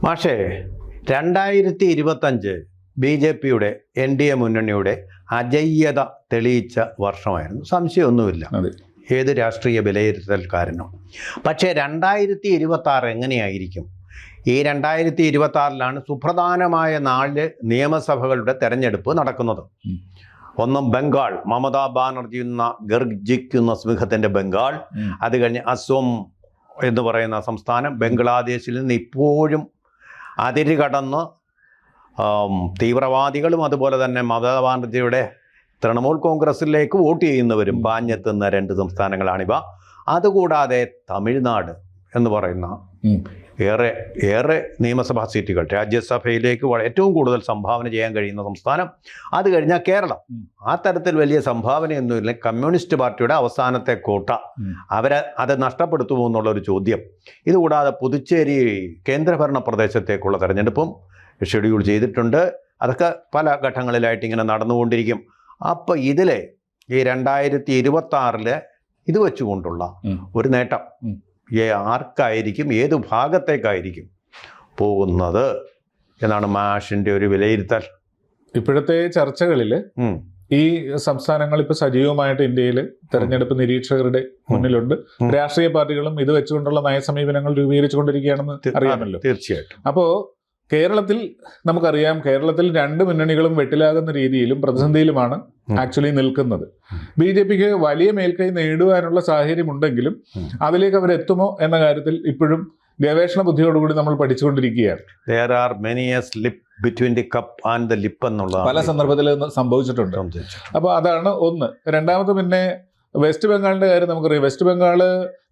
മാഷേ 2025 BJP-യുടെ NDA മുന്നണിയുടെ അജയ്യത തെളിയിച്ച വർഷമായിരുന്നു, സംശയമൊന്നുമില്ല ഏത് രാഷ്ട്രീയ വിലയിരുത്തൽക്കാരനും. പക്ഷേ 2026 എങ്ങനെയായിരിക്കും? ഈ 2026-ലാണ് സുപ്രധാനമായ 4 നിയമസഭകളുടെ തെരഞ്ഞെടുപ്പ് നടക്കുന്നത്. ഒന്നും ബംഗാൾ, മമതാ ബാനർജി എന്ന ഗർജിക്കുന്ന സിംഹത്തിൻ്റെ ബംഗാൾ. അത് കഴിഞ്ഞ് അസം എന്ന് പറയുന്ന സംസ്ഥാനം. ബംഗ്ലാദേശിൽ നിന്ന് ഇപ്പോഴും അതിര് കടന്ന് തീവ്രവാദികളും അതുപോലെ തന്നെ മമതാ ബാനർജിയുടെ തൃണമൂൽ കോൺഗ്രസിലേക്ക് വോട്ട് ചെയ്യുന്നവരും പാഞ്ഞെത്തുന്ന 2 സംസ്ഥാനങ്ങളാണിവ. അതുകൂടാതെ തമിഴ്നാട് എന്ന് പറയുന്ന ഏറെ നിയമസഭാ സീറ്റുകൾ, രാജ്യസഭയിലേക്ക് ഏറ്റവും കൂടുതൽ സംഭാവന ചെയ്യാൻ കഴിയുന്ന സംസ്ഥാനം. അത് കഴിഞ്ഞാൽ കേരളം. ആ തരത്തിൽ വലിയ സംഭാവനയൊന്നുമില്ല. കമ്മ്യൂണിസ്റ്റ് പാർട്ടിയുടെ അവസാനത്തെ കോട്ട അത് നഷ്ടപ്പെടുത്തുമോ എന്നുള്ളൊരു ചോദ്യം. ഇതുകൂടാതെ പുതുച്ചേരി കേന്ദ്രഭരണ പ്രദേശത്തേക്കുള്ള തെരഞ്ഞെടുപ്പും ഷെഡ്യൂൾ ചെയ്തിട്ടുണ്ട്. അതൊക്കെ പല ഘട്ടങ്ങളിലായിട്ട് ഇങ്ങനെ നടന്നുകൊണ്ടിരിക്കും. അപ്പോൾ ഇതിലെ ഈ 2026 ഇത് വെച്ചുകൊണ്ടുള്ള ഒരു നേട്ടം ആർക്കായിരിക്കും, ഏത് ഭാഗത്തേക്കായിരിക്കും പോകുന്നത് എന്നാണ് മാഷിൻ്റെ ഒരു വിലയിരുത്തൽ? ഇപ്പോഴത്തെ ചർച്ചകളിൽ ഈ സംസ്ഥാനങ്ങൾ ഇപ്പോൾ സജീവമായിട്ട് ഇന്ത്യയിൽ തെരഞ്ഞെടുപ്പ് നിരീക്ഷകരുടെ മുന്നിലുണ്ട്. രാഷ്ട്രീയ പാർട്ടികളും ഇത് വെച്ചുകൊണ്ടുള്ള നയസമീപനങ്ങൾ രൂപീകരിച്ചുകൊണ്ടിരിക്കുകയാണെന്ന് അറിയാമല്ലോ. തീർച്ചയായിട്ടും. അപ്പോൾ കേരളത്തിൽ നമുക്കറിയാം, കേരളത്തിൽ 2 മുന്നണികളും വെട്ടിലാകുന്ന രീതിയിലും പ്രതിസന്ധിയിലുമാണ് ആക്ച്വലി നിൽക്കുന്നത്. BJP-ക്ക് വലിയ മേൽക്കൈ നേടുവാനുള്ള സാഹചര്യം ഉണ്ടെങ്കിലും അതിലേക്ക് അവരെത്തുമോ എന്ന കാര്യത്തിൽ ഇപ്പോഴും ഗവേഷണ ബുദ്ധിയോടുകൂടി നമ്മൾ പഠിച്ചുകൊണ്ടിരിക്കുകയാണ്. There are many a slip between the cup and the lip എന്നുള്ള പല സന്ദർഭത്തിൽ സംഭവിച്ചിട്ടുണ്ട്. അപ്പോൾ അതാണ് ഒന്ന്. രണ്ടാമത് പിന്നെ വെസ്റ്റ് ബംഗാളിൻ്റെ കാര്യം നമുക്കറിയാം. വെസ്റ്റ് ബംഗാൾ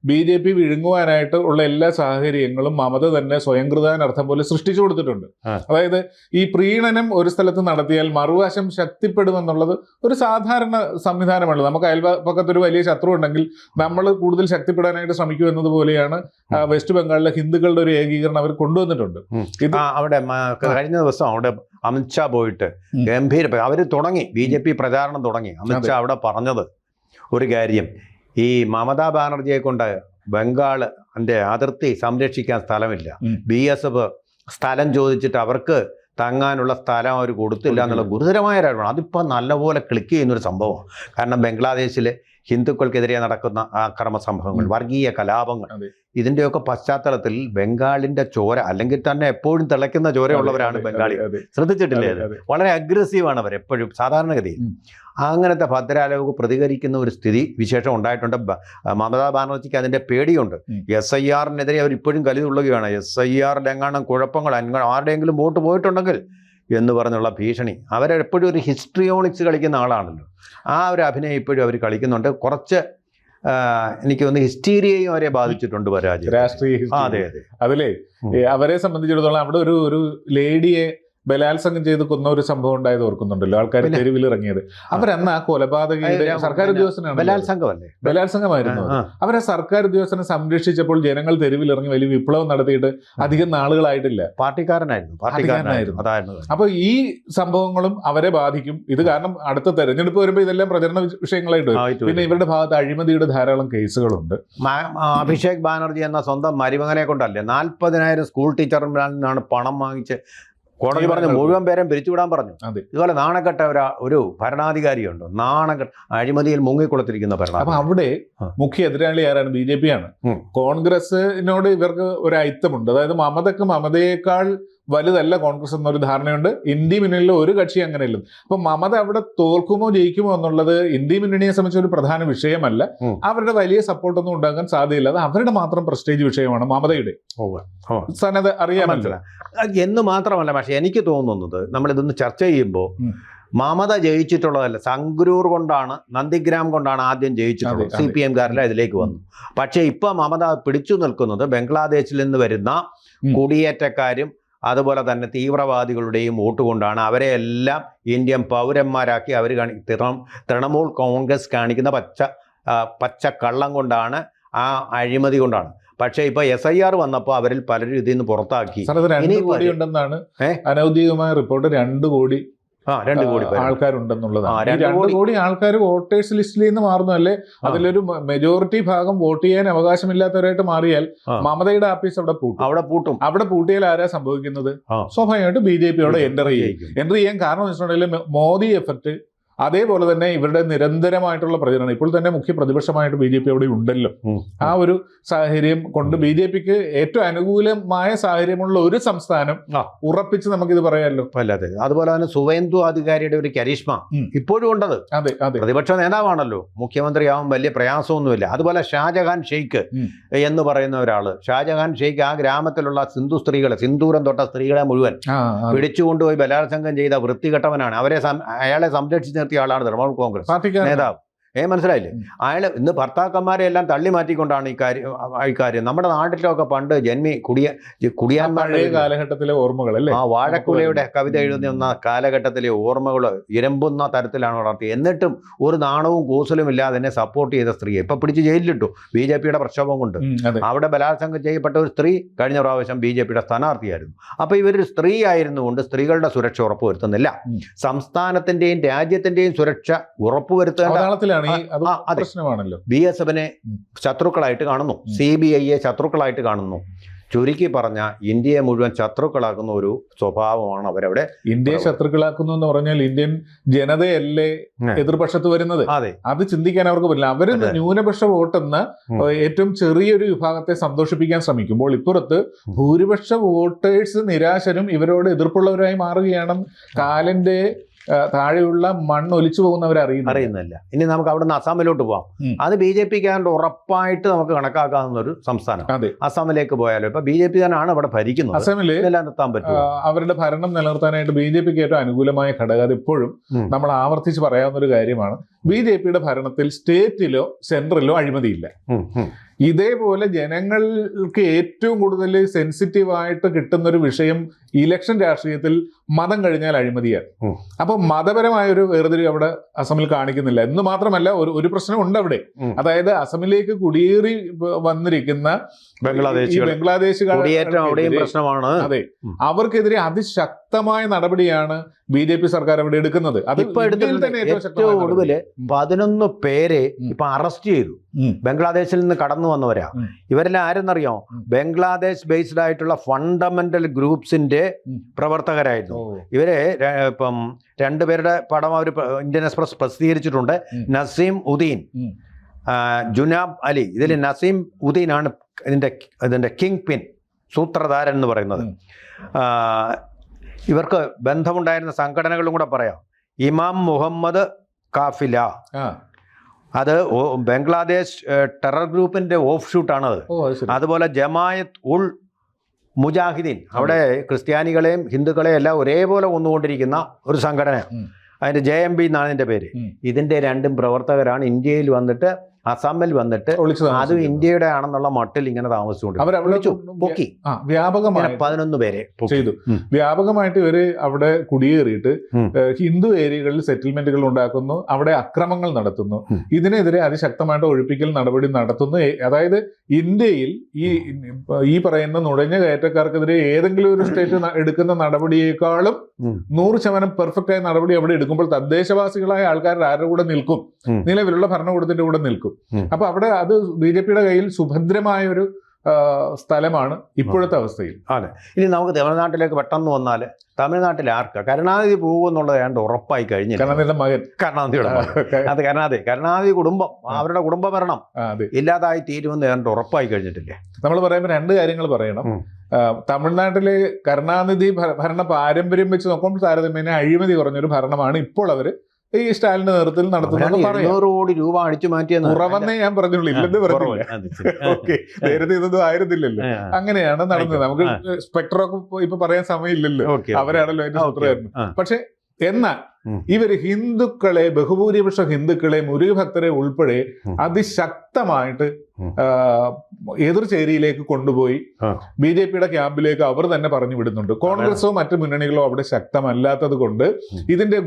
BJP വിഴുങ്ങുവാനായിട്ട് ഉള്ള എല്ലാ സാഹചര്യങ്ങളും മമത തന്നെ സ്വയംകൃതാനർത്ഥം പോലെ സൃഷ്ടിച്ചു കൊടുത്തിട്ടുണ്ട്. അതായത് ഈ പ്രീണനം ഒരു സ്ഥലത്ത് നടത്തിയാൽ മറുവശം ശക്തിപ്പെടുമെന്നുള്ളത് ഒരു സാധാരണ സംവിധാനമാണ്. നമുക്ക് അയൽപക്കത്തൊരു വലിയ ശത്രു ഉണ്ടെങ്കിൽ നമ്മൾ കൂടുതൽ ശക്തിപ്പെടാനായിട്ട് ശ്രമിക്കൂ എന്നതുപോലെയാണ് വെസ്റ്റ് ബംഗാളിലെ ഹിന്ദുക്കളുടെ ഒരു ഏകീകരണം അവർ കൊണ്ടുവന്നിട്ടുണ്ട്. ഇത് അവിടെ കഴിഞ്ഞ ദിവസം അവിടെ അമിത്ഷാ പോയിട്ട് ഗംഭീര അവർ തുടങ്ങി, BJP പ്രചാരണം തുടങ്ങി. അമിത്ഷാ അവിടെ പറഞ്ഞത് ഒരു കാര്യം, ഈ മമതാ ബാനർജിയെ കൊണ്ട് ബംഗാളിൻ്റെ അതിർത്തി സംരക്ഷിക്കാൻ സ്ഥലമില്ല. BSF സ്ഥലം ചോദിച്ചിട്ട് അവർക്ക് തങ്ങാനുള്ള സ്ഥലം അവർ കൊടുത്തില്ല എന്നുള്ള ഗുരുതരമായ കാര്യമാണ്. അതിപ്പോൾ നല്ലപോലെ ക്ലിക്ക് ചെയ്യുന്നൊരു സംഭവമാണ്. കാരണം ബംഗ്ലാദേശിലെ ഹിന്ദുക്കൾക്കെതിരെ നടക്കുന്ന ആക്രമണ സംഭവങ്ങൾ, വർഗീയ കലാപങ്ങൾ, ഇതിൻ്റെയൊക്കെ പശ്ചാത്തലത്തിൽ ബംഗാളിൻ്റെ ചോര, അല്ലെങ്കിൽ തന്നെ എപ്പോഴും തിളയ്ക്കുന്ന ചോരയുള്ളവരാണ് ബംഗാളി. ശ്രദ്ധിച്ചിട്ടില്ലേ? വളരെ അഗ്രസീവാണ് അവർ എപ്പോഴും സാധാരണഗതിയിൽ. അങ്ങനത്തെ ഭദ്രാലോക് പ്രതികരിക്കുന്ന ഒരു സ്ഥിതി വിശേഷം ഉണ്ടായിട്ടുണ്ട്. മമതാ ബാനർജിക്ക് അതിൻ്റെ പേടിയുണ്ട്. SIR-നെതിരെ അവർ ഇപ്പോഴും കലിതുള്ളുകയാണ്. SIR-ലെങ്ങാനും കുഴപ്പങ്ങൾ, ആരുടെയെങ്കിലും വോട്ട് പോയിട്ടുണ്ടെങ്കിൽ എന്ന് പറഞ്ഞുള്ള ഭീഷണി. അവരെപ്പോഴും ഒരു ഹിസ്ട്രിയോണിക്സ് കളിക്കുന്ന ആളാണല്ലോ. ആ ഒരു അഭിനയം ഇപ്പോഴും അവർ കളിക്കുന്നുണ്ട്. കുറച്ച് എനിക്ക് തോന്നുന്നു ഹിസ്റ്റീരിയയും അവരെ ബാധിച്ചിട്ടുണ്ട്, പരാജയം, രാഷ്ട്രീയ. അതെ. അതിലേ അവരെ സംബന്ധിച്ചിടത്തോളം അവിടെ ഒരു ലേഡിയെ ബലാത്സംഗം ചെയ്ത് കൊന്ന ഒരു സംഭവം ഉണ്ടായത് ഓർക്കുന്നുണ്ടല്ലോ, ആൾക്കാർ തെരുവിൽ ഇറങ്ങിയത്. അവരന്ന് ആ കൊലപാതകയുടെ സർക്കാർ ഉദ്യോഗസ്ഥനാണ്. ബലാത്സംഗമായിരുന്നു. അവരെ സർക്കാർ ഉദ്യോഗസ്ഥനെ സംരക്ഷിച്ചപ്പോൾ ജനങ്ങൾ തെരുവിലിറങ്ങി വലിയ വിപ്ലവം നടത്തിയിട്ട് അധികം നാളുകളായിട്ടില്ല. പാർട്ടിക്കാരനായിരുന്നു. അപ്പൊ ഈ സംഭവങ്ങളും അവരെ ബാധിക്കും. ഇത് കാരണം അടുത്ത തെരഞ്ഞെടുപ്പ് വരുമ്പോൾ ഇതെല്ലാം പ്രചരണ വിഷയങ്ങളായിട്ട് വരും. പിന്നെ ഇവരുടെ ഭാഗത്ത് അഴിമതിയുടെ ധാരാളം കേസുകളുണ്ട്. അഭിഷേക് ബാനർജി എന്ന സ്വന്തം മരുമകനെ കൊണ്ടല്ലേ 40,000 സ്കൂൾ ടീച്ചർമാരിൽ പണം വാങ്ങിച്ച് കോടതി പറഞ്ഞു മുഴുവൻ പേരും പിരിച്ചുവിടാൻ പറഞ്ഞു. ഇതുപോലെ നാണക്കെട്ട ഒരു ഭരണാധികാരിയുണ്ട്, നാണക്കെട്ട അഴിമതിയിൽ മുങ്ങിക്കൊടുത്തിരിക്കുന്ന ഭരണാധികാരി. അപ്പൊ അവിടെ മുഖ്യ എതിരാളി ആരാണ്? BJP ആണ്. കോൺഗ്രസിനോട് ഇവർക്ക് ഒരു അയിത്തമുണ്ട്. അതായത് മമതയേക്കാൾ വലുതല്ല കോൺഗ്രസ് എന്നൊരു ധാരണയുണ്ട്. ഇന്ത്യ മുന്നണിയിൽ ഒരു കക്ഷി അങ്ങനെയല്ല. അപ്പൊ മമത അവിടെ തോൽക്കുമോ ജയിക്കുമോ എന്നുള്ളത് ഇന്ത്യ മുന്നണിയെ സംബന്ധിച്ച ഒരു പ്രധാന വിഷയമല്ല. അവരുടെ വലിയ സപ്പോർട്ടൊന്നും ഉണ്ടാകാൻ സാധ്യതയില്ല. അത് അവരുടെ മാത്രം പ്രസ്റ്റേജ് വിഷയമാണ് മമതയുടെ. സനത് അറിയാമല്ലോ എന്ന് മാത്രമല്ല, പക്ഷെ എനിക്ക് തോന്നുന്നത് നമ്മളിതൊന്ന് ചർച്ച ചെയ്യുമ്പോൾ മമത ജയിച്ചിട്ടുള്ളതല്ല, സംഗ്രൂർ കൊണ്ടാണ്, നന്ദിഗ്രാം കൊണ്ടാണ് ആദ്യം ജയിച്ചിട്ടുള്ളത്. CPM-കാരെല്ലാം ഇതിലേക്ക് വന്നു. പക്ഷേ ഇപ്പൊ മമത പിടിച്ചു നിൽക്കുന്നത് ബംഗ്ലാദേശിൽ നിന്ന് വരുന്ന കുടിയേറ്റക്കാരും അതുപോലെ തന്നെ തീവ്രവാദികളുടെയും വോട്ട് കൊണ്ടാണ്. അവരെയെല്ലാം ഇന്ത്യൻ പൗരന്മാരാക്കി അവർ തൃണമൂൽ കോൺഗ്രസ് കാണിക്കുന്ന പച്ചക്കള്ളം കൊണ്ടാണ്, ആ അഴിമതി കൊണ്ടാണ്. പക്ഷേ ഇപ്പൊ SIR വന്നപ്പോൾ അവരിൽ പലരും ഇതിൽ നിന്ന് പുറത്താക്കി. 2 കോടി ഉണ്ടെന്നാണ് അനൗദ്യോഗികമായ റിപ്പോർട്ട്. 2 കോടി 2 കോടി പേര്. ആൾക്കാരുണ്ടെന്നുള്ളതാണ്. ഈ 2 2 കോടി ആൾക്കാർ വോട്ടേഴ്സ് ലിസ്റ്റിൽ നിന്ന് മാറുന്നു അല്ലേ? അതിലൊരു മെജോറിറ്റി ഭാഗം വോട്ട് ചെയ്യാൻ അവകാശമില്ലാത്തവരായിട്ട് മാറിയാൽ മമതയുടെ ആഫീസ് അവിടെ പൂട്ടും. അവിടെ പൂട്ടിയാൽ ആരാ സംഭവിക്കുന്നത്? സ്വാഭാവികമായിട്ട് BJP അവിടെ എൻ്റർ ചെയ്യാൻ കാരണം എന്ന് വെച്ചിട്ടുണ്ടെങ്കിൽ മോദി എഫക്ട്, അതേപോലെ തന്നെ ഇവരുടെ നിരന്തരമായിട്ടുള്ള പ്രചരണം. ഇപ്പോൾ തന്നെ മുഖ്യ പ്രതിപക്ഷമായിട്ട് BJP അവിടെ ഉണ്ടല്ലോ. ആ ഒരു സാഹചര്യം കൊണ്ട് BJPക്ക് ഏറ്റവും അനുകൂലമായ സാഹചര്യമുള്ള ഒരു സംസ്ഥാനം ഉറപ്പിച്ച് നമുക്കിത് പറയാമല്ലോ. അല്ലാതെ അതുപോലെ തന്നെ സുവേന്ദു അധികാരിയുടെ ഒരു കരിഷ്മ ഇപ്പോഴും ഉണ്ടത്. അതെ, പ്രതിപക്ഷ നേതാവാണല്ലോ, മുഖ്യമന്ത്രിയാവാൻ വലിയ പ്രയാസമൊന്നുമില്ല. അതുപോലെ ഷാജഹാൻ ഷെയ്ഖ് എന്ന് പറയുന്ന ഒരാള്, ഷാജഹാൻ ഷെയ്ഖ് ആ ഗ്രാമത്തിലുള്ള സിന്ദൂരം തൊട്ട സ്ത്രീകളെ മുഴുവൻ പിടിച്ചുകൊണ്ടുപോയി ബലാത്സംഗം ചെയ്ത വൃത്തികെട്ടവനാണ്. അയാളെ സംരക്ഷിച്ച് നിർത്തിയ ആളാണ് തൃണമൂൽ കോൺഗ്രസ് നേതാവ്. മനസ്സിലായില്ലേ? അയാൾ ഇന്ന് ഭർത്താക്കന്മാരെ എല്ലാം തള്ളി മാറ്റിക്കൊണ്ടാണ് ഈ കാര്യം. നമ്മുടെ നാട്ടിലൊക്കെ പണ്ട് കുടിയാന്മാരുടെ കാലഘട്ടത്തിലെ ഓർമ്മകൾ അല്ലേ? വാഴക്കുലയുടെ കവിത എഴുതുന്ന കാലഘട്ടത്തിലെ ഓർമ്മകൾ ഇരമ്പുന്ന തരത്തിലാണ് വളർത്തിയത്. എന്നിട്ടും ഒരു നാണവും കൂസലും ഇല്ലാതെ എന്നെ സപ്പോർട്ട് ചെയ്ത സ്ത്രീയെ ഇപ്പൊ പിടിച്ച് ജയിലിലിട്ടു BJPയുടെ പ്രക്ഷോഭം കൊണ്ട്. അവിടെ ബലാത്സംഗം ചെയ്യപ്പെട്ട ഒരു സ്ത്രീ കഴിഞ്ഞ പ്രാവശ്യം BJPയുടെ സ്ഥാനാർത്ഥിയായിരുന്നു. അപ്പൊ ഇവരൊരു സ്ത്രീ ആയിരുന്നുകൊണ്ട് സ്ത്രീകളുടെ സുരക്ഷ ഉറപ്പുവരുത്തുന്നില്ല. സംസ്ഥാനത്തിന്റെയും രാജ്യത്തിന്റെയും സുരക്ഷ ഉറപ്പുവരുത്തേണ്ട പ്രശ്നമാണല്ലോ. BSFനെ ശത്രുക്കളായിട്ട് കാണുന്നു, CBIയെ ശത്രുക്കളായിട്ട് കാണുന്നു. ചുരുക്കി പറഞ്ഞ ഇന്ത്യയെ മുഴുവൻ ശത്രുക്കളാക്കുന്ന ഒരു സ്വഭാവമാണ് അവരവിടെ. ഇന്ത്യയെ ശത്രുക്കളാക്കുന്നു എന്ന് പറഞ്ഞാൽ ഇന്ത്യൻ ജനതയല്ലേ എതിർപക്ഷത്ത് വരുന്നത്? അത് ചിന്തിക്കാൻ അവർക്ക് പറ്റില്ല. അവര് ന്യൂനപക്ഷ വോട്ടെന്ന ഏറ്റവും ചെറിയൊരു വിഭാഗത്തെ സന്തോഷിപ്പിക്കാൻ ശ്രമിക്കുമ്പോൾ ഇപ്പുറത്ത് ഭൂരിപക്ഷ വോട്ടേഴ്സ് നിരാശരും ഇവരോട് എതിർപ്പുള്ളവരായി മാറുകയാണ്. കാലിന്റെ താഴെയുള്ള മണ്ണ് ഒലിച്ചു പോകുന്നവർ അറിയുന്നില്ല. ഇനി നമുക്ക് അവിടെ നിന്ന് അസാമിലോട്ട് പോവാം. അത് BJPക്കാരുടെ ഉറപ്പായിട്ട് നമുക്ക് കണക്കാക്കാവുന്ന ഒരു സംസ്ഥാനം. അസാമിലേക്ക് പോയാലോ ഇപ്പൊ BJP തന്നെയാണ് ഇവിടെ ഭരിക്കുന്നത്. അസാമില് നിലനിർത്താൻ പറ്റും. അവരുടെ ഭരണം നിലനിർത്താനായിട്ട് BJPക്ക് ഏറ്റവും അനുകൂലമായ ഘടകം, അത് ഇപ്പോഴും നമ്മൾ ആവർത്തിച്ച് പറയാവുന്ന ഒരു കാര്യമാണ്. BJPയുടെ ഭരണത്തിൽ സ്റ്റേറ്റിലോ സെൻട്രലിലോ അഴിമതിയില്ല. ഇതേപോലെ ജനങ്ങൾക്ക് ഏറ്റവും കൂടുതൽ സെൻസിറ്റീവായിട്ട് കിട്ടുന്ന ഒരു വിഷയം ഇലക്ഷൻ രാഷ്ട്രീയത്തിൽ മതം കഴിഞ്ഞാൽ അഴിമതിയാണ്. അപ്പൊ മതപരമായ ഒരു വേർതിരിവ് അവിടെ അസമിൽ കാണിക്കുന്നില്ല. എന്ന് മാത്രമല്ല ഒരു പ്രശ്നമുണ്ട് അവിടെ. അതായത് അസമിലേക്ക് കുടിയേറി വന്നിരിക്കുന്ന ബംഗ്ലാദേശികൾ, അതെ, അവർക്കെതിരെ അതിശക്തമായ നടപടിയാണ് BJP സർക്കാർ അവിടെ എടുക്കുന്നത്. അത് ഏറ്റവും ഒടുവില് 11 പേരെ ഇപ്പൊ അറസ്റ്റ് ചെയ്തു. ബംഗ്ലാദേശിൽ നിന്ന് കടന്നു വന്നവരാ. ഇവരെല്ലാം ആരെന്നറിയോ? ബംഗ്ലാദേശ് ബേസ്ഡ് ആയിട്ടുള്ള ഫണ്ടമെന്റൽ ഗ്രൂപ്പ്സിന്റെ പ്രവർത്തകരായിരുന്നു. ഇവരെ ഇപ്പം 2 പേരുടെ പടം അവർ ഇന്ത്യൻ എക്സ്പ്രസ് പ്രസിദ്ധീകരിച്ചിട്ടുണ്ട്. നസീം ഉദ്ദീൻ, ജുനാബ് അലി. ഇതിൽ നസീം ഉദ്ദീനാണ് ഇതിന്റെ കിങ് പിൻ, സൂത്രധാരൻ എന്ന് പറയുന്നത്. ഇവർക്ക് ബന്ധമുണ്ടായിരുന്ന സംഘടനകളും കൂടെ പറയാം. ഇമാം മുഹമ്മദ് കാഫില, അത് ബംഗ്ലാദേശ് ടെറർ ഗ്രൂപ്പിന്റെ ഓഫ് ഷൂട്ടാണത്. അതുപോലെ ജമായത്ത് ഉൾ മുജാഹിദീൻ, അവിടെ ക്രിസ്ത്യാനികളെയും ഹിന്ദുക്കളെയും എല്ലാം ഒരേപോലെ കൊന്നുകൊണ്ടിരിക്കുന്ന ഒരു സംഘടന. അതിന്റെ JMB എന്നാണ് ഇതിന്റെ പേര്. ഇതിന്റെ 2 പ്രവർത്തകരാണ് ഇന്ത്യയിൽ വന്നിട്ട് അസാമിൽ വന്നിട്ട് അതും ഇന്ത്യയുടെ ആണെന്നുള്ള മട്ടിൽ ഇങ്ങനെ താമസിച്ചുകൊണ്ട് വ്യാപകമായി 11 പേരെ ചെയ്തു. വ്യാപകമായിട്ട് ഇവര് അവിടെ കുടിയേറിയിട്ട് ഹിന്ദു ഏരിയകളിൽ സെറ്റിൽമെന്റുകൾ ഉണ്ടാക്കുന്നു, അവിടെ അക്രമങ്ങൾ നടത്തുന്നു. ഇതിനെതിരെ അതിശക്തമായിട്ട് ഒഴിപ്പിക്കൽ നടപടി നടത്തുന്നു. അതായത് ഇന്ത്യയിൽ ഈ പറയുന്ന നുഴഞ്ഞ കയറ്റക്കാർക്കെതിരെ ഏതെങ്കിലും ഒരു സ്റ്റേറ്റ് എടുക്കുന്ന നടപടിയേക്കാളും 100% പെർഫെക്റ്റ് ആയ നടപടി അവിടെ എടുക്കുമ്പോൾ തദ്ദേശവാസികളായ ആൾക്കാർ ആരുടെ കൂടെ നിൽക്കും? നിലവിലുള്ള ഭരണകൂടത്തിന്റെ കൂടെ നിൽക്കും. അപ്പൊ അവിടെ അത് BJPയുടെ കയ്യിൽ സുഭദ്രമായ ഒരു സ്ഥലമാണ് ഇപ്പോഴത്തെ അവസ്ഥയിൽ. അതെ. ഇനി നമുക്ക് തമിഴ്നാട്ടിലേക്ക് പെട്ടെന്ന് വന്നാൽ തമിഴ്നാട്ടിൽ ആർക്കാ കരുണാനിധി പോകുമെന്നുള്ളത് ഏതാണ്ട് ഉറപ്പായി കഴിഞ്ഞു. കരുണാനിധിയുടെ മകൻ, കരുണാനിധി കുടുംബം, അവരുടെ കുടുംബ ഭരണം ഇല്ലാതായി തീരുമെന്ന് ഏതാണ്ട് ഉറപ്പായി കഴിഞ്ഞിട്ടില്ലേ? നമ്മൾ പറയുമ്പോൾ 2 കാര്യങ്ങൾ പറയണം. തമിഴ്നാട്ടിലെ കരുണാനിധി ഭരണ പാരമ്പര്യം വെച്ച് നോക്കുമ്പോൾ താരതമ്യേന അഴിമതി കുറഞ്ഞൊരു ഭരണമാണ് ഇപ്പോൾ അവര് ഈ സ്റ്റാലിന്റെ നേതൃത്വത്തിൽ നടത്തുന്നത്. 200 കോടി രൂപ അടിച്ചു മാറ്റിയെന്ന് കുറവെന്നേ ഞാൻ പറഞ്ഞുള്ളൂ, ഇല്ലെന്ന് പറഞ്ഞില്ല. ഓക്കെ, നേരത്തെ ഇതൊന്നും ആയിരുന്നില്ലല്ലോ. അങ്ങനെയാണ് നടന്നത്. നമുക്ക് സ്പെക്ട്രമൊക്കെ ഇപ്പൊ പറയാൻ സമയമില്ലല്ലോ, അവരാണല്ലോ അതിന്റെ സൂത്രധാരൻ. പക്ഷെ എന്നാൽ ഇവര് ഹിന്ദുക്കളെ, ബഹുഭൂരിപക്ഷ ഹിന്ദുക്കളെ, മുരുകഭക്തരെ ഉൾപ്പെടെ അതിശക്തമായിട്ട് എതിർചേരിയിലേക്ക് കൊണ്ടുപോയി BJPയുടെ ക്യാമ്പിലേക്ക് അവർ തന്നെ പറഞ്ഞു വിടുന്നുണ്ട്. കോൺഗ്രസോ മറ്റു മുന്നണികളോ അവിടെ ശക്തമല്ലാത്തത് കൊണ്ട് ഇതിന്റെ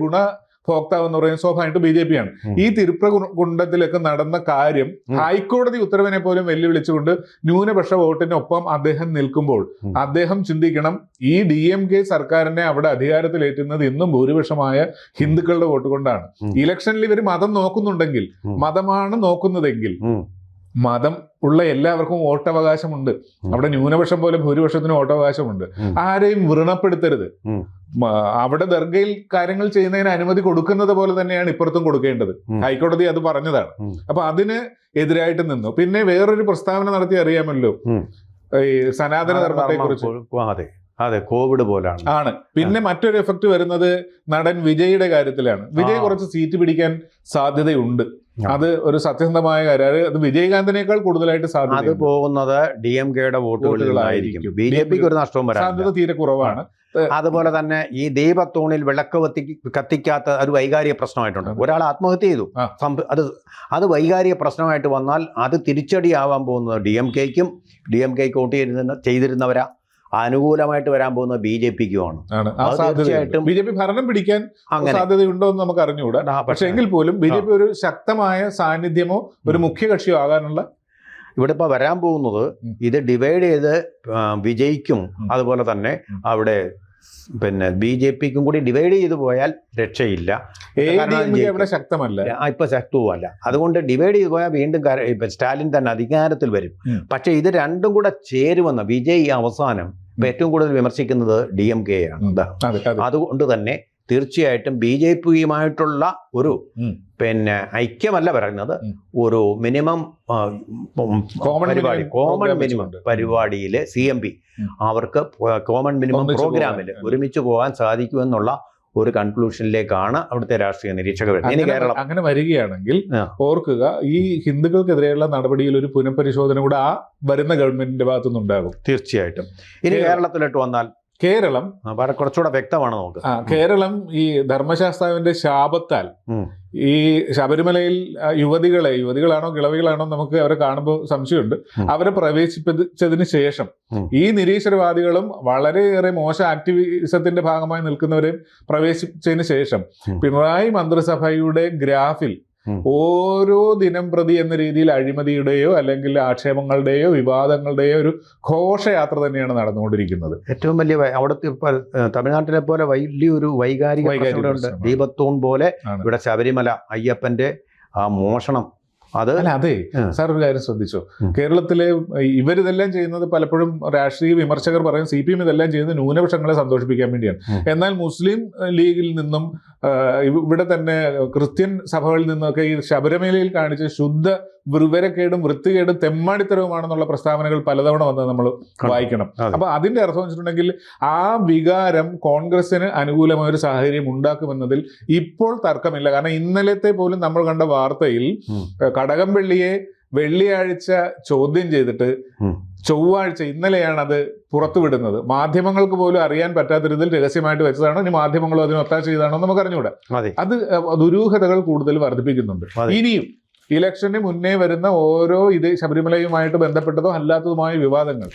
ഭോക്താവ് എന്ന് പറയുന്നത് സ്വാഭാവികമായിട്ട് BJP ആണ്. ഈ തിരുപ്രകുണ്ടത്തിലൊക്കെ നടന്ന കാര്യം ഹൈക്കോടതി ഉത്തരവിനെ പോലും വെല്ലുവിളിച്ചുകൊണ്ട് ന്യൂനപക്ഷ വോട്ടിനൊപ്പം അദ്ദേഹം നിൽക്കുമ്പോൾ അദ്ദേഹം ചിന്തിക്കണം, ഈ DMK സർക്കാരിനെ അവിടെ അധികാരത്തിലേറ്റുന്നത് ഇന്നും ഭൂരിപക്ഷമായ ഹിന്ദുക്കളുടെ വോട്ട് കൊണ്ടാണ്. ഇലക്ഷനിൽ ഇവർ മതം നോക്കുന്നുണ്ടെങ്കിൽ, മതമാണ് നോക്കുന്നതെങ്കിൽ മതം ഉള്ള എല്ലാവർക്കും വോട്ടവകാശമുണ്ട്. അവിടെ ന്യൂനപക്ഷം പോലെ ഭൂരിപക്ഷത്തിന് വോട്ടവകാശമുണ്ട്. ആരെയും വ്രണപ്പെടുത്തരുത്. അവിടെ ദർഗയിൽ കാര്യങ്ങൾ ചെയ്യുന്നതിന് അനുമതി കൊടുക്കുന്നത് പോലെ തന്നെയാണ് ഇപ്പുറത്തും കൊടുക്കേണ്ടത്. ഹൈക്കോടതി അത് പറഞ്ഞതാണ്. അപ്പൊ അതിന് എതിരായിട്ട് നിന്നു. പിന്നെ വേറൊരു പ്രസ്താവന നടത്തി, അറിയാമല്ലോ, ഈ സനാതന ധർമ്മത്തെ കുറിച്ച്. അതെ, കോവിഡ് പോലാണ് ആണ്. പിന്നെ മറ്റൊരു എഫക്ട് വരുന്നത് നടൻ വിജയുടെ കാര്യത്തിലാണ്. വിജയ് കുറച്ച് സീറ്റ് പിടിക്കാൻ സാധ്യതയുണ്ട്. അത് ഒരു സത്യസന്ധമായ കാര്യം. അത് വിജയകാന്തിനേക്കാൾ കൂടുതലായിട്ട് അത് പോകുന്നത് DMKയുടെ വോട്ടുകളിലായിരിക്കും. BJPക്ക് ഒരു നഷ്ടവും വരാൻ സാധ്യത തീരെ കുറവാണ്. അതുപോലെ തന്നെ ഈ ദീപത്തൂണിൽ വിളക്ക് കത്തിക്കാത്ത ഒരു വൈകാരിക പ്രശ്നമായിട്ടുണ്ട്. ഒരാൾ ആത്മഹത്യ ചെയ്തു. അത് വൈകാരിക പ്രശ്നമായിട്ട് വന്നാൽ അത് തിരിച്ചടിയാവാൻ പോകുന്നത് DMKക്ക് വോട്ട് ചെയ്തിരുന്നവരാ, അനുകൂലമായിട്ട് വരാൻ പോകുന്നത് BJPക്കുമാണ്. തീർച്ചയായിട്ടും BJP ഭരണം പിടിക്കാൻ സാധ്യതയുണ്ടോ എന്ന് നമുക്ക് അറിഞ്ഞുകൂടാ. പക്ഷെ എങ്കിൽ പോലും BJP ഒരു ശക്തമായ സാന്നിധ്യമോ ഒരു മുഖ്യകക്ഷിയോ ആകാനുള്ള ഇവിടെ ഇപ്പൊ വരാൻ പോകുന്നത്, ഇത് ഡിവൈഡ് ചെയ്ത് വിജയിക്കും. അതുപോലെ തന്നെ അവിടെ പിന്നെ BJPക്കും കൂടി ഡിവൈഡ് ചെയ്തു പോയാൽ രക്ഷയില്ല. ഇവിടെ ശക്തമല്ല, ഇപ്പൊ ശക്തവുമല്ല. അതുകൊണ്ട് ഡിവൈഡ് ചെയ്തു പോയാൽ വീണ്ടും സ്റ്റാലിൻ തന്നെ അധികാരത്തിൽ വരും. പക്ഷെ ഇത് രണ്ടും കൂടെ ചേരുമെന്ന് വിജയ് അവസാനം ഏറ്റവും കൂടുതൽ വിമർശിക്കുന്നത് DMK ആണ്. അതുകൊണ്ട് തന്നെ തീർച്ചയായിട്ടും BJPയുമായിട്ടുള്ള ഒരു പിന്നെ ഐക്യമല്ല പറയുന്നത്, ഒരു മിനിമം കോമൺ മിനിമം പരിപാടിയിൽ CMP അവർക്ക് കോമൺ മിനിമം പ്രോഗ്രാമിൽ ഒരുമിച്ച് പോകാൻ സാധിക്കുമെന്നുള്ള ഒരു കൺക്ലൂഷനിലേക്കാണ് അവിടുത്തെ രാഷ്ട്രീയ നിരീക്ഷകർ. കേരളം അങ്ങനെ വരികയാണെങ്കിൽ ഓർക്കുക, ഈ ഹിന്ദുക്കൾക്കെതിരെയുള്ള നടപടിയിൽ ഒരു പുനഃപരിശോധന കൂടെ ആ വരുന്ന ഗവൺമെന്റിന്റെ ഭാഗത്തുനിന്നുണ്ടാകും. തീർച്ചയായിട്ടും. ഇനി കേരളത്തിലോട്ട് വന്നാൽ കേരളം കുറച്ചുകൂടെ വ്യക്തമാണ് നമുക്ക്. കേരളം ഈ ധർമ്മശാസ്താവിന്റെ ശാപത്താൽ ഈ ശബരിമലയിൽ യുവതികളാണോ കിളവികളാണോ നമുക്ക് അവരെ കാണുമ്പോൾ സംശയമുണ്ട്, അവരെ പ്രവേശിപ്പിച്ചതിന് ശേഷം ഈ നിരീശ്വരവാദികളും വളരെയേറെ മോശം ആക്ടിവിസത്തിന്റെ ഭാഗമായി നിൽക്കുന്നവരെയും പ്രവേശിച്ചതിന് ശേഷം പിണറായി മന്ത്രിസഭയുടെ ഗ്രാഫിൽ ഓരോ ദിനം പ്രതി എന്ന രീതിയിൽ അഴിമതിയുടെയോ അല്ലെങ്കിൽ ആക്ഷേപങ്ങളുടെയോ വിവാദങ്ങളുടെയോ ഒരു ഘോഷയാത്ര തന്നെയാണ് നടന്നുകൊണ്ടിരിക്കുന്നത്. ഏറ്റവും വലിയ അവിടുത്തെ തമിഴ്നാട്ടിലെ പോലെ വലിയൊരു വൈകാരിക ദീപത്തൂൺ പോലെ ഇവിടെ ശബരിമല അയ്യപ്പന്റെ ആ മോഷണം. അതെ സാർ, ഒരു കാര്യം ശ്രദ്ധിച്ചോ, കേരളത്തിലെ ഇവരിതെല്ലാം ചെയ്യുന്നത് പലപ്പോഴും രാഷ്ട്രീയ വിമർശകർ പറയും CPM ഇതെല്ലാം ചെയ്യുന്നത് ന്യൂനപക്ഷങ്ങളെ സന്തോഷിപ്പിക്കാൻ വേണ്ടിയാണ്. എന്നാൽ മുസ്ലിം ലീഗിൽ നിന്നും ഇവിടെ തന്നെ ക്രിസ്ത്യൻ സഭകളിൽ നിന്നൊക്കെ ഈ ശബരിമലയിൽ കാണിച്ച ശുദ്ധ വിവരക്കേടും വൃത്തികേടും തെമ്മാടിത്തരവുമാണെന്നുള്ള പ്രസ്താവനകൾ പലതവണ വന്നത് നമ്മൾ വായിക്കണം. അപ്പൊ അതിന്റെ അർത്ഥം വെച്ചിട്ടുണ്ടെങ്കിൽ ആ വികാരം കോൺഗ്രസിന് അനുകൂലമായ ഒരു സാഹചര്യം ഉണ്ടാക്കുമെന്നതിൽ ഇപ്പോൾ തർക്കമില്ല. കാരണം ഇന്നലത്തെ പോലും നമ്മൾ കണ്ട വാർത്തയിൽ കടകംപള്ളിയെ വെള്ളിയാഴ്ച ചോദ്യം ചെയ്തിട്ട് ചൊവ്വാഴ്ച ഇന്നലെയാണ് അത് പുറത്തുവിടുന്നത്. മാധ്യമങ്ങൾക്ക് പോലും അറിയാൻ പറ്റാത്ത രീതിയിൽ രഹസ്യമായിട്ട് വെച്ചതാണോ, ഇനി മാധ്യമങ്ങളും അതിന് ഒത്താശ ചെയ്താണോ നമുക്ക് അറിഞ്ഞുകൂടാ. അത് ദുരൂഹതകൾ കൂടുതൽ വർദ്ധിപ്പിക്കുന്നുണ്ട്. ഇനിയും ഇലക്ഷന് മുന്നേ വരുന്ന ഓരോ ശബരിമലയുമായിട്ട് ബന്ധപ്പെട്ടതോ അല്ലാത്തതുമായ വിവാദങ്ങൾ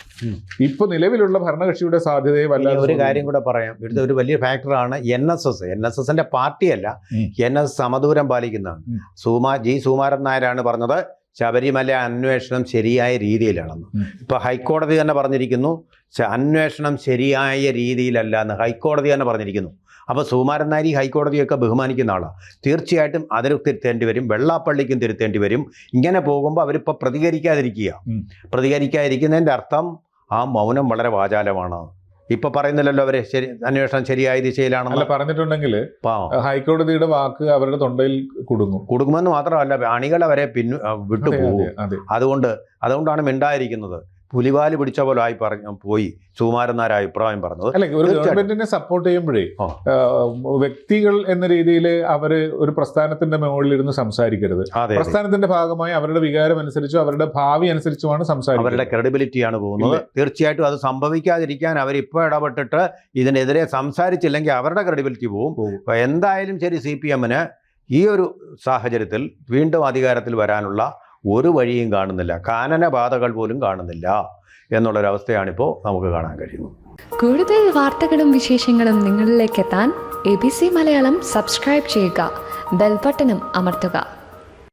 ഇപ്പൊ നിലവിലുള്ള ഭരണകക്ഷിയുടെ സാധ്യതയെ വല്ലാതെ. ഒരു കാര്യം കൂടെ പറയാം, ഇവിടുത്തെ ഒരു വലിയ ഫാക്ടറാണ് NSSന്റെ പാർട്ടിയല്ല, NSS സമദൂരം പാലിക്കുന്നതാണ്. G. സുകുമാരൻ നായരാണ് പറഞ്ഞത് ശബരിമല അന്വേഷണം ശരിയായ രീതിയിലാണെന്ന്. ഇപ്പൊ ഹൈക്കോടതി തന്നെ പറഞ്ഞിരിക്കുന്നു അന്വേഷണം ശരിയായ രീതിയിലല്ല എന്ന് ഹൈക്കോടതി തന്നെ പറഞ്ഞിരിക്കുന്നു. അപ്പോൾ സുകുമാരൻ നായർ ഹൈക്കോടതിയൊക്കെ ബഹുമാനിക്കുന്ന ആളാണ്. തീർച്ചയായിട്ടും അതിന് തിരുത്തേണ്ടി വരും, വെള്ളാപ്പള്ളിക്കും തിരുത്തേണ്ടി വരും. ഇങ്ങനെ പോകുമ്പോൾ അവരിപ്പോൾ പ്രതികരിക്കാതിരിക്കുന്നതിൻ്റെ അർത്ഥം ആ മൗനം വളരെ വാചാലമാണ്. ഇപ്പൊ പറയുന്നില്ലല്ലോ അവര് അന്വേഷണം ശരിയായ ദിശയിലാണെന്നല്ല പറഞ്ഞിട്ടുണ്ടെങ്കിൽ ഹൈക്കോടതിയുടെ വാക്ക് അവരുടെ തൊണ്ടയിൽ കുടുങ്ങുമെന്ന് മാത്രമല്ല, അണികൾ അവരെ വിട്ടുപോകും. അതുകൊണ്ടാണ് മിണ്ടായിരിക്കുന്നത്. പുലിവാല് പിടിച്ച പോലെ പോയി സുകുമാരൻ നായർ അഭിപ്രായം പറഞ്ഞത്. ഒരു ഗവൺമെന്റിനെ സപ്പോർട്ട് ചെയ്യുമ്പോഴേ വ്യക്തികൾ എന്ന രീതിയിൽ അവര് ഒരു പ്രസ്ഥാനത്തിന്റെ മുകളിലിരുന്ന് സംസാരിക്കരുത്. പ്രസ്ഥാനത്തിന്റെ ഭാഗമായി അവരുടെ വികാരം അനുസരിച്ചോ അവരുടെ ഭാവി അനുസരിച്ചുമാണ് സംസാരിക്കുന്നത്. അവരുടെ ക്രെഡിബിലിറ്റിയാണ് പോകുന്നത്. തീർച്ചയായിട്ടും അത് സംഭവിക്കാതിരിക്കാൻ അവരിപ്പോൾ ഇടപെട്ടിട്ട് ഇതിനെതിരെ സംസാരിച്ചില്ലെങ്കിൽ അവരുടെ ക്രെഡിബിലിറ്റി പോകും. എന്തായാലും ശരി, CPMന് ഈ ഒരു സാഹചര്യത്തിൽ വീണ്ടും അധികാരത്തിൽ വരാനുള്ള ഒരു വഴിയും കാണുന്നില്ല, കാനനപാതകൾ പോലും കാണുന്നില്ല എന്നുള്ളൊരവസ്ഥയാണിപ്പോൾ നമുക്ക് കാണാൻ കഴിയുന്നത്. കൂടുതൽ വാർത്തകളും വിശേഷങ്ങളും നിങ്ങളിലേക്ക് എത്താൻ ABC മലയാളം സബ്സ്ക്രൈബ് ചെയ്യുക, ബെൽബട്ടനും അമർത്തുക.